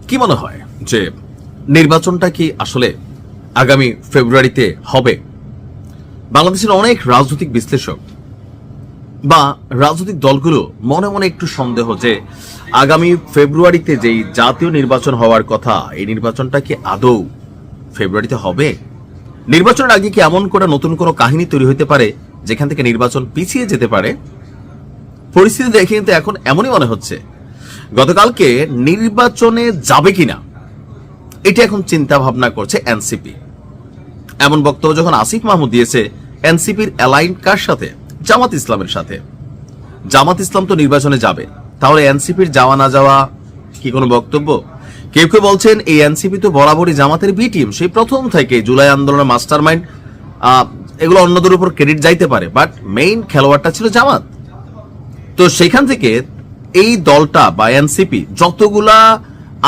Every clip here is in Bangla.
কি মনে হয় যে নির্বাচনটা কি আসলে আগামী ফেব্রুয়ারিতে হবে? বাংলাদেশের অনেক রাজনৈতিক বিশ্লেষক বা রাজনৈতিক দলগুলো মনে মনে একটু সন্দেহ যে আগামী ফেব্রুয়ারিতে যেই জাতীয় নির্বাচন হওয়ার কথা, এই নির্বাচনটা কি আদৌ ফেব্রুয়ারিতে হবে? নির্বাচনের আগে কি এমন করে নতুন কোনো কাহিনী তৈরি হতে পারে যেখান থেকে নির্বাচন পিছিয়ে যেতে পারে? পরিস্থিতি দেখে কিন্তু এখন এমনই মনে হচ্ছে গতকালকে নির্বাচনে যাবে কিনা এটা এখন চিন্তা ভাবনা করছে এনসিপি। এমন বক্তব্য যখন আসিফ মাহমুদ দিয়েছে, এনসিপির অ্যালাইন কার সাথে? জামাত ইসলামের সাথে। জামাত ইসলাম তো নির্বাচনে যাবে, তাহলে এনসিপির যাওয়া না যাওয়া কি কোনো বক্তব্য? কেউ কেউ বলছেন এই এনসিপি তো বরাবরই জামাতের বি টিম, সেই প্রথম থেকে জুলাই আন্দোলনের মাস্টার মাইন্ড, এগুলো অন্যদের উপর ক্রেডিট যাইতে পারে, বাট মেইন খেলোয়াড়টা ছিল জামাত। তো সেখান থেকে এই দলটা বা এনসিপি যতগুলা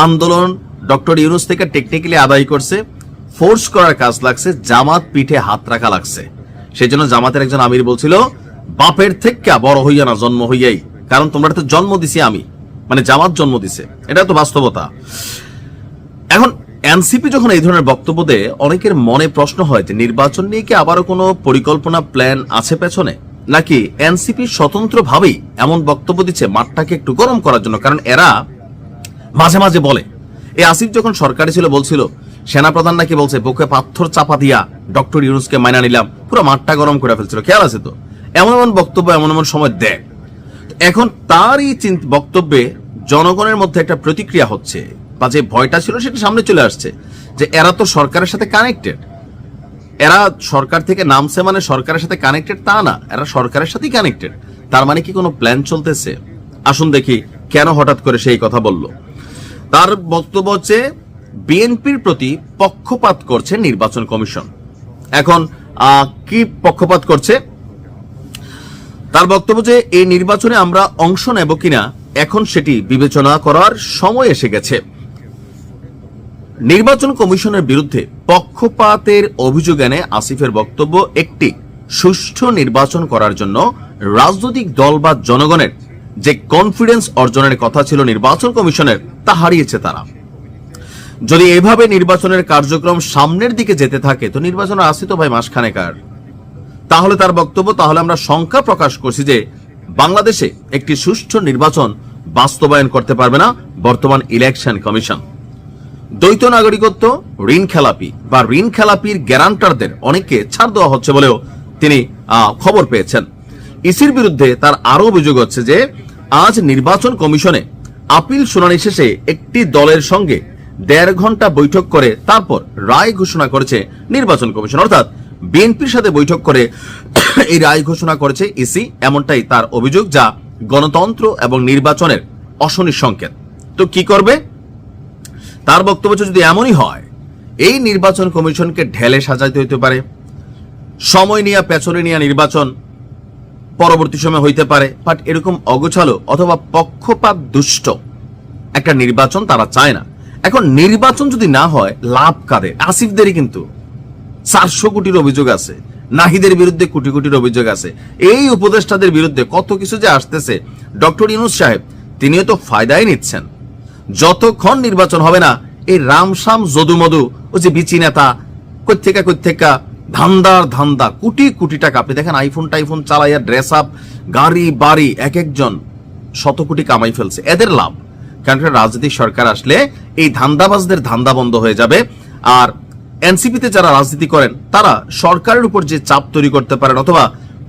আন্দোলন ডক্টর ইউনূস থেকে টেকনিক্যালি আদায় করছে, ফোর্স করার কাজ লাগছে, জামাত পিঠে হাত রাখা লাগছে। সেই জন্য জামাতের একজন আমির বলছিল, বাপের থেকে বড় হইয়া না জন্ম হইয়াই, কারণ তোমরা তো জন্ম দিছি আমি, মানে জামাত জন্ম দিছে, এটা তো বাস্তবতা। এখন এনসিপি যখন এই ধরনের বক্তব্য দেয়, অনেকের মনে প্রশ্ন হয় যে নির্বাচন নিয়ে কি আবারও কোনো পরিকল্পনা প্ল্যান আছে পেছনে, নাকি এনসিপি স্বতন্ত্রভাবেই এমন বক্তব্য দিচ্ছে মাঠটাকে একটু গরম করার জন্য? কারণ এরা মাঝে মাঝে বলে, এই আসিফ যখন সরকারি ছিল বলছিল সেনাপ্রধান নাকি বলছে বুকে পাথর চাপা দিয়া ডক্টর ইউনূসকে মাইনা নিলাম, পুরো মাঠটা গরম করে ফেলছিল, খেয়াল আছে তো? এমন এমন বক্তব্য এমন এমন সময় দেয়। এখন তার এই বক্তব্যে জনগণের মধ্যে একটা প্রতিক্রিয়া হচ্ছে, বা যে ভয়টা ছিল সেটা সামনে চলে আসছে, যে এরা তো সরকারের সাথে কানেক্টেড। এরা সরকার থেকে নামছে মানে সরকারের সাথে কানেক্টেড তা না, এরা সরকারের সাথেই কানেক্টেড। তার মানে কি কোনো প্ল্যান চলতেছে? আসুন দেখি কেন হঠাৎ করে সেই কথা বলল। তার বক্তব্য হচ্ছে বিএনপির প্রতি পক্ষপাত করছে নির্বাচন কমিশন। এখন কি পক্ষপাত করছে? তার বক্তব্য যে এই নির্বাচনে আমরা অংশ নেব কিনা এখন সেটি বিবেচনা করার সময় এসে গেছে। নির্বাচন কমিশনের বিরুদ্ধে পক্ষপাতের অভিযোগ এনে আসিফের বক্তব্য, একটি সুষ্ঠু নির্বাচন করার জন্য রাজনৈতিক দল বা জনগণের যে কনফিডেন্স অর্জনের কথা ছিল নির্বাচন কমিশনের, তা হারিয়েছে তারা। যদি এভাবে নির্বাচনের কার্যক্রম সামনের দিকে যেতে থাকে তো নির্বাচন আসি তো ভাই মাসখানেকার। তাহলে তার বক্তব্য, তাহলে আমরা শঙ্কা প্রকাশ করছি যে বাংলাদেশে একটি সুষ্ঠু নির্বাচন বাস্তবায়ন করতে পারবে না বর্তমান ইলেকশন কমিশন। দ্বৈত নাগরিকত্ব, ঋণ খেলাপি বা ঋণ খেলাপির গ্যারান্টারদের অনেককে ছাড় দেওয়া হচ্ছে বলেও তিনি খবর পেয়েছেন। ইসির বিরুদ্ধে তার আরো অভিযোগ হচ্ছে যে আজ নির্বাচন কমিশনে আপিল শুনানি শেষে একটি দলের সঙ্গে 1.5 ঘন্টা বৈঠক করে তারপর রায় ঘোষণা করেছে নির্বাচন কমিশন, অর্থাৎ বিএনপির সাথে বৈঠক করে এই রায় ঘোষণা করেছে ইসি, এমনটাই তার অভিযোগ, যা গণতন্ত্র এবং নির্বাচনের অশনি সংকেত। তো কি করবে? তার বক্তব্য যদি এমনই হয়, এই নির্বাচন কমিশনকে ঢেলে সাজাইতে হইতে পারে, সময় নিয়ে পেছনে নিয়ে নির্বাচন পরবর্তী সময় হইতে পারে, বাট এরকম অগোছালো অথবা পক্ষপাত দুষ্ট একটা নির্বাচন তারা চায় না। এখন নির্বাচন যদি না হয় লাভ কাদের? আসিফদেরই কিন্তু 400 কোটির অভিযোগ আছে, নাহিদের বিরুদ্ধে কোটি কোটির অভিযোগ আছে, এই উপদেষ্টাদের বিরুদ্ধে কত কিছু যে আসতেছে। ডক্টর ইউনূস সাহেব তিনিও তো ফায়দাই নিচ্ছেন। যতক্ষণ নির্বাচন হবে না, এই রামসাম যদুমধু ও যে বিচি নেতা কোথেকা ধান্দা কোটি কোটি টাকা, আপনি দেখেন আইফোন টাইফোন চালাইয়া ড্রেস আপ, গাড়ি বাড়ি, এক একজন 100 কোটি কামাই ফেলছে, এদের লাভ। কারণ রাজনৈতিক সরকার আসলে এই ধান্দাবাজদের ধান্দা বন্ধ হয়ে যাবে। আর এনসিপিতে যারা রাজনীতি করেন তারা সরকারের উপর যে চাপ তৈরি করতে পারেন অথবা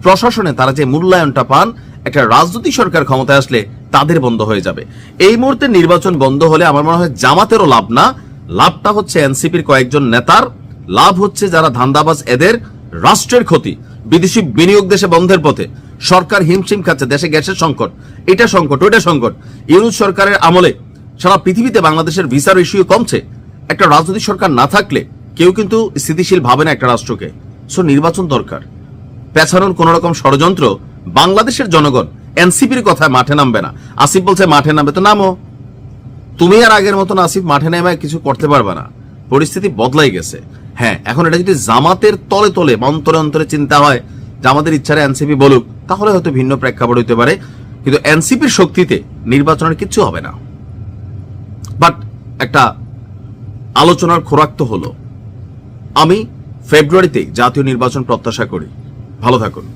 প্রশাসনে তারা যে মূল্যায়নটা পান, একটা রাজনৈতিক সরকার ক্ষমতায় আসলে তাদের বন্ধ হয়ে যাবে। এই মুহূর্তে নির্বাচন বন্ধ হলে আমার মনে হয় জামাতেরও লাভ না, লাভটা হচ্ছে এনসিপির কয়েকজন নেতার, লাভ হচ্ছে যারা ধান্দাবাজ, এদের রাষ্ট্রের ক্ষতি। বিদেশি বিনিয়োগ দেশে বন্ধের পথে, সরকার হিমশিম খাচ্ছে, দেশে গ্যাসের সংকট, এটা সংকট ওইটা সংকট। ইউনূস সরকারের আমলে সারা পৃথিবীতে বাংলাদেশের ভিসার ইস্যু কমছে। একটা রাজনৈতিক সরকার না থাকলে কেউ কিন্তু স্থিতিশীল ভাবে না একটা রাষ্ট্রকে। সো নির্বাচন দরকার। পেছানোর কোন রকম ষড়যন্ত্র, বাংলাদেশের জনগণ এনসিপির কথায় মাঠে নামবে না। আসিফ বলছে মাঠে নামবে, তো নামো। তুমি আর আগের মতন আসিফ মাঠে নেমে কিছু করতে পারবে না, পরিস্থিতি বদলাই গেছে। হ্যাঁ, এখন এটা যদি জামাতের তলে তলে অন্তরে অন্তরে চিন্তা হয় যে আমাদের ইচ্ছারে এনসিপি বলুক, তাহলে হয়তো ভিন্ন প্রেক্ষাপট হইতে পারে। কিন্তু এনসিপির শক্তিতে নির্বাচনের কিচ্ছু হবে না। বাট একটা আলোচনার খোরাক তো হলো। আমি ফেব্রুয়ারিতে জাতীয় নির্বাচন প্রত্যাশা করি। ভালো থাকুন।